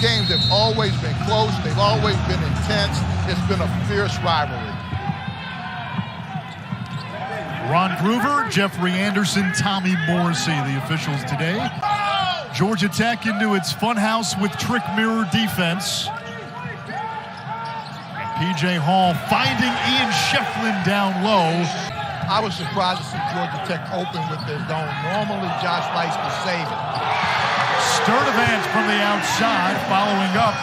games have always been close. They've always been intense. It's been a fierce rivalry. Ron Groover, Jeffrey Anderson, Tommy Morrissey, the officials today. Georgia Tech into its funhouse with trick mirror defense. And P.J. Hall finding Ian Shefflin down low. I was surprised to see Georgia Tech open with their zone. Normally, Josh likes to save it. Sturdivant from the outside, following up.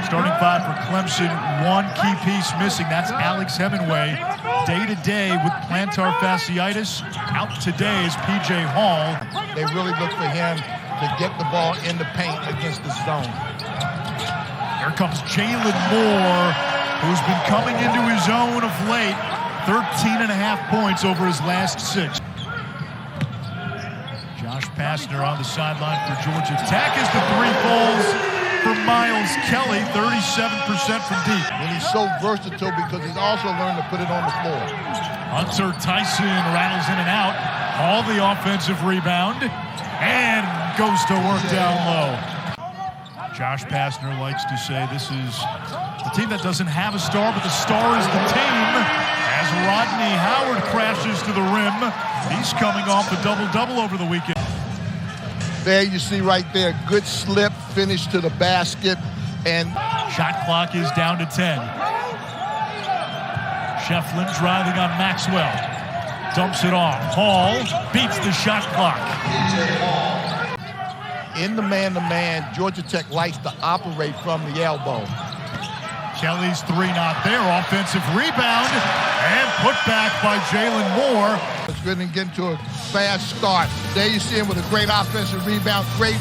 Starting five for Clemson, one key piece missing. That's Alex Hemingway. Day-to-day with plantar fasciitis. Out today is P.J. Hall. They really look for him to get the ball in the paint against the zone. Here comes Jalen Moore, who's been coming into his own of late. 13.5 points over his last 6. Josh Pastner on the sideline for Georgia Tech as the three falls for Miles Kelly, 37% from deep. And he's so versatile because he's also learned to put it on the floor. Hunter Tyson rattles in and out. Hall the offensive rebound and goes to work down low. Josh Pastner likes to say this is the team that doesn't have a star, but the star is the team. As Rodney Howard crashes to the rim, he's coming off a double-double over the weekend. There you see right there, good slip, finish to the basket, and shot clock is down to 10. Shefflin driving on Maxwell. Dumps it off. Hall beats the shot clock. In the man-to-man, Georgia Tech likes to operate from the elbow. Kelly's three not there. Offensive rebound and put back by Jalen Moore. It's going to get to a fast start. There you see him with a great offensive rebound. Great.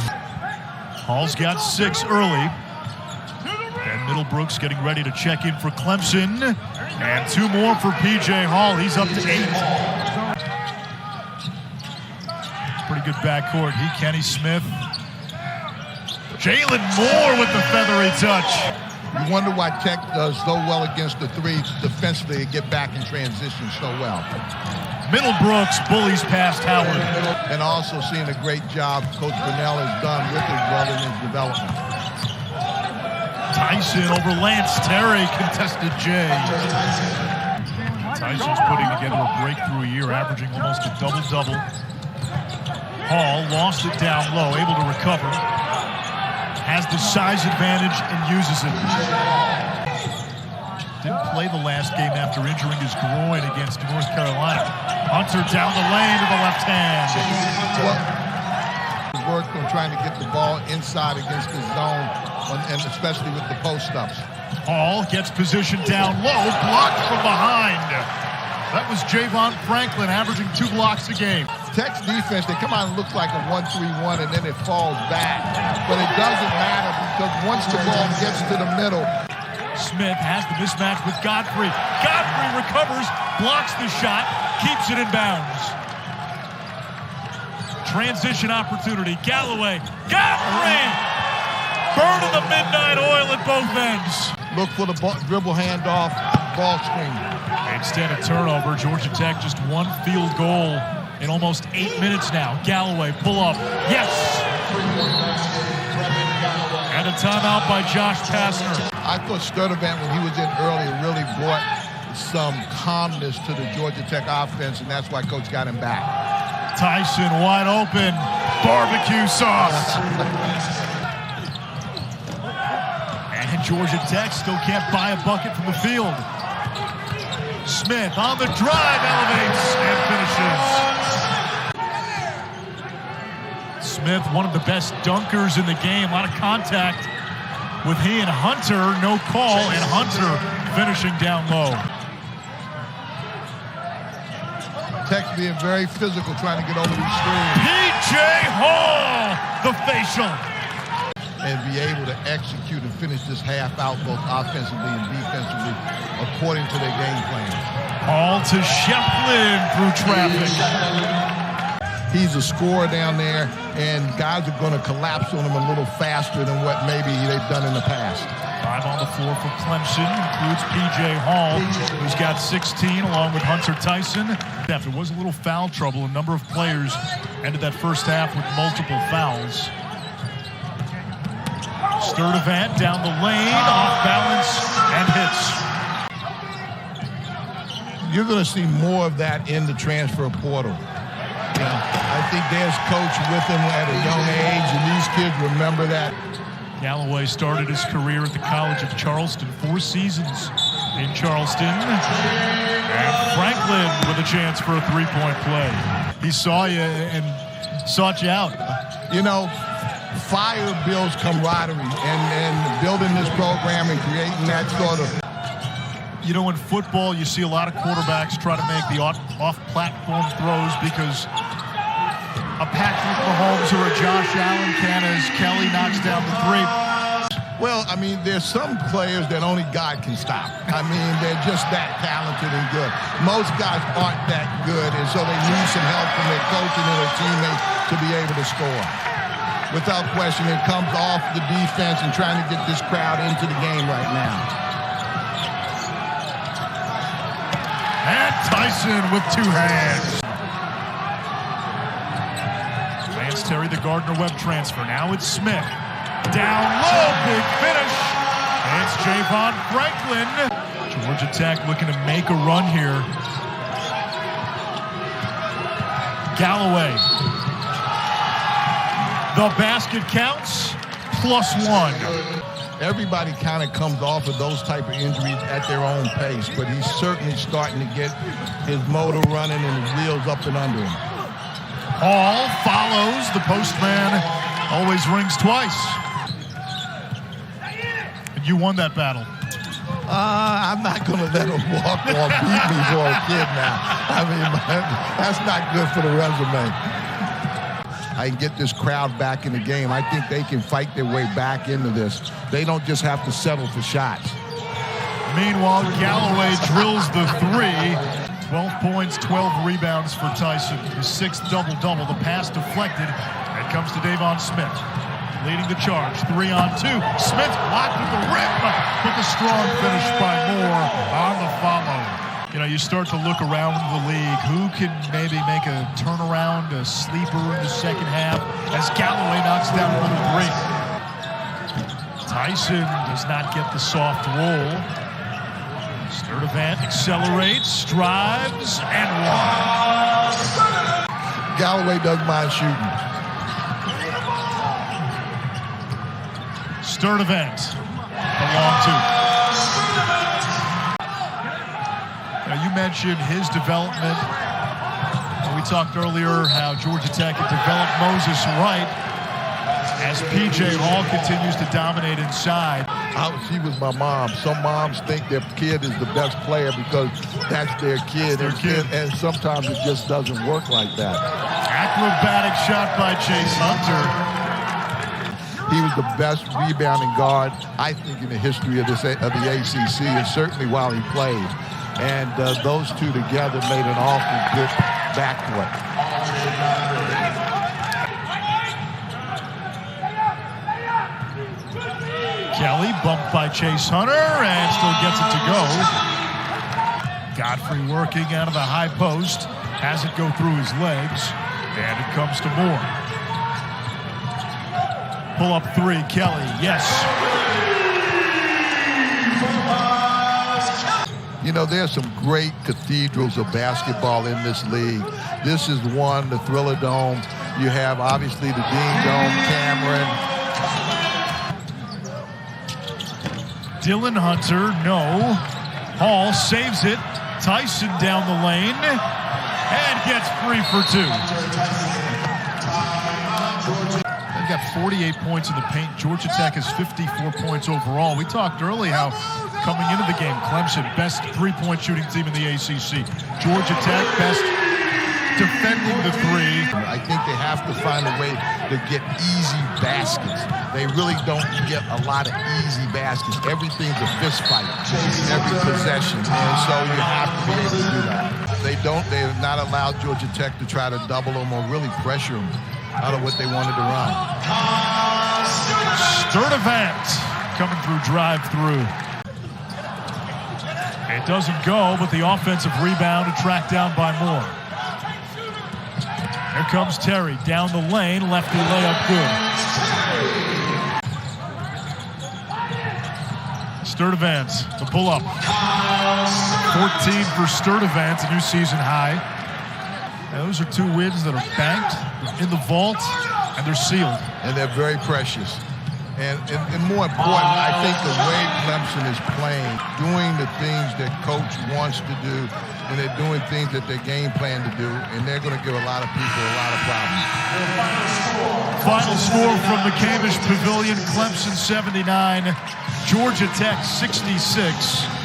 Hall's got 6 early. And Middlebrooks getting ready to check in for Clemson. And 2 more for P.J. Hall. He's up to 8. Pretty good backcourt. Kenny Smith. Jalen Moore with the feathery touch. You wonder why Tech does so well against the three defensively and get back in transition so well. Middlebrooks bullies past Howard. And also seeing a great job Coach Burnell has done with his brother in his development. Tyson over Lance Terry, contested J. Tyson's putting together a breakthrough year, averaging almost a double-double. Hall lost it down low, able to recover. Has the size advantage and uses it. Didn't play the last game after injuring his groin against North Carolina. Hunter down the lane to the left hand. Worked on trying to get the ball inside against the zone, and especially with the post-ups. Hall gets position down low, blocked from behind. That was Javon Franklin averaging 2 blocks a game. Tech's defense, they come out and look like a 1-3-1 and then it falls back. But it doesn't matter because once the ball gets to the middle. Smith has the mismatch with Godfrey. Godfrey recovers, blocks the shot, keeps it in bounds. Transition opportunity, Galloway. Godfrey! Burning the midnight oil at both ends. Look for the dribble handoff, ball screen. Instead of turnover, Georgia Tech just 1 field goal in almost 8 minutes now. Galloway, pull up. Yes! And a timeout by Josh Pastner. I thought Sturdivant, when he was in earlier, really brought some calmness to the Georgia Tech offense, and that's why Coach got him back. Tyson wide open. Barbecue sauce. And Georgia Tech still can't buy a bucket from the field. Smith on the drive, elevates and finishes. Smith, one of the best dunkers in the game. A lot of contact with he and Hunter. No call, and Hunter finishing down low. Tech being very physical, trying to get over these screens. P.J. Hall, the facial. And be able to execute and finish this half out both offensively and defensively according to their game plan. Hall to Shefflin through traffic. He's a scorer down there, and guys are going to collapse on him a little faster than what maybe they've done in the past. 5 on the floor for Clemson, includes P.J. Hall, who's got 16, along with Hunter Tyson. There was a little foul trouble. A number of players ended that first half with multiple fouls. Sturdivant down the lane, off balance, and hits. You're going to see more of that in the transfer portal. I think there's coach with him at a young age, and these kids remember that. Galloway started his career at the College of Charleston, 4 seasons in Charleston. And Franklin with a chance for a three-point play. He saw you and sought you out. Fire builds camaraderie, and building this program and creating that sort of. In football, you see a lot of quarterbacks try to make the off-platform throws because a Patrick Mahomes or a Josh Allen can as Kelly knocks down the three. Well, there's some players that only God can stop. They're just that talented and good. Most guys aren't that good, and so they need some help from their coach and their teammates to be able to score. Without question, it comes off the defense and trying to get this crowd into the game right now. And Tyson with 2 hands. Lance Terry, the Gardner-Webb transfer. Now it's Smith. Down low, big finish. It's Javon Franklin. Georgia Tech looking to make a run here. Galloway. The basket counts, +1. Everybody kind of comes off of those type of injuries at their own pace, but he's certainly starting to get his motor running and his wheels up and under him. Hall follows. The postman always rings twice. And you won that battle. I'm not going to let him walk or beat me for a kid now. That's not good for the resume. I can get this crowd back in the game. I think they can fight their way back into this. They don't just have to settle for shots. Meanwhile, Galloway drills the 3. 12 points, 12 rebounds for Tyson. His 6th double-double. The pass deflected. It comes to Davon Smith. Leading the charge. 3-on-2. Smith blocked with the rim, but the strong finish by Moore on the follow. You start to look around the league. Who can maybe make a turnaround, a sleeper in the second half as Galloway knocks down another 3. Tyson does not get the soft roll. Sturdivant accelerates, drives, and 1. Galloway doesn't mind shooting. Sturdivant, the long 2. Now, you mentioned his development. We talked earlier how Georgia Tech had developed Moses Wright as P.J. Hall continues to dominate inside. She was my mom. Some moms think their kid is the best player because that's their kid. And sometimes it just doesn't work like that. Acrobatic shot by Chase Hunter. He was the best rebounding guard, I think, in the history of the ACC, and certainly while he played. And those two together made an awful good backcourt. Kelly bumped by Chase Hunter and still gets it to go. Godfrey working out of the high post, has it go through his legs, and it comes to Moore. Pull up 3, Kelly, yes. There's some great cathedrals of basketball in this league. This is one, the Thriller Dome. You have, obviously, the Dean Dome, Cameron. Dylan Hunter, no. Hall saves it. Tyson down the lane and gets free for 2. They've got 48 points in the paint. Georgia Tech has 54 points overall. We talked early how coming into the game, Clemson, best 3-point shooting team in the ACC. Georgia Tech, best defending the 3. I think they have to find a way to get easy baskets. They really don't get a lot of easy baskets. Everything's a fist fight, every possession, and so you have to be able to do that. They have not allowed Georgia Tech to try to double them or really pressure them out of what they wanted to run. Sturdivant coming through drive-through. It doesn't go, but the offensive rebound tracked down by Moore. Here comes Terry down the lane, lefty layup good. Sturdivant, the pull-up. 14 for Sturdivant, a new season high. Now, those are 2 wins that are banked, in the vault, and they're sealed. And they're very precious. And more important, I think the way Clemson is playing, doing the things that coach wants to do, and they're doing things that they game plan to do, and they're going to give a lot of people a lot of problems. Final score from the Cambridge Pavilion, Clemson 79, Georgia Tech 66.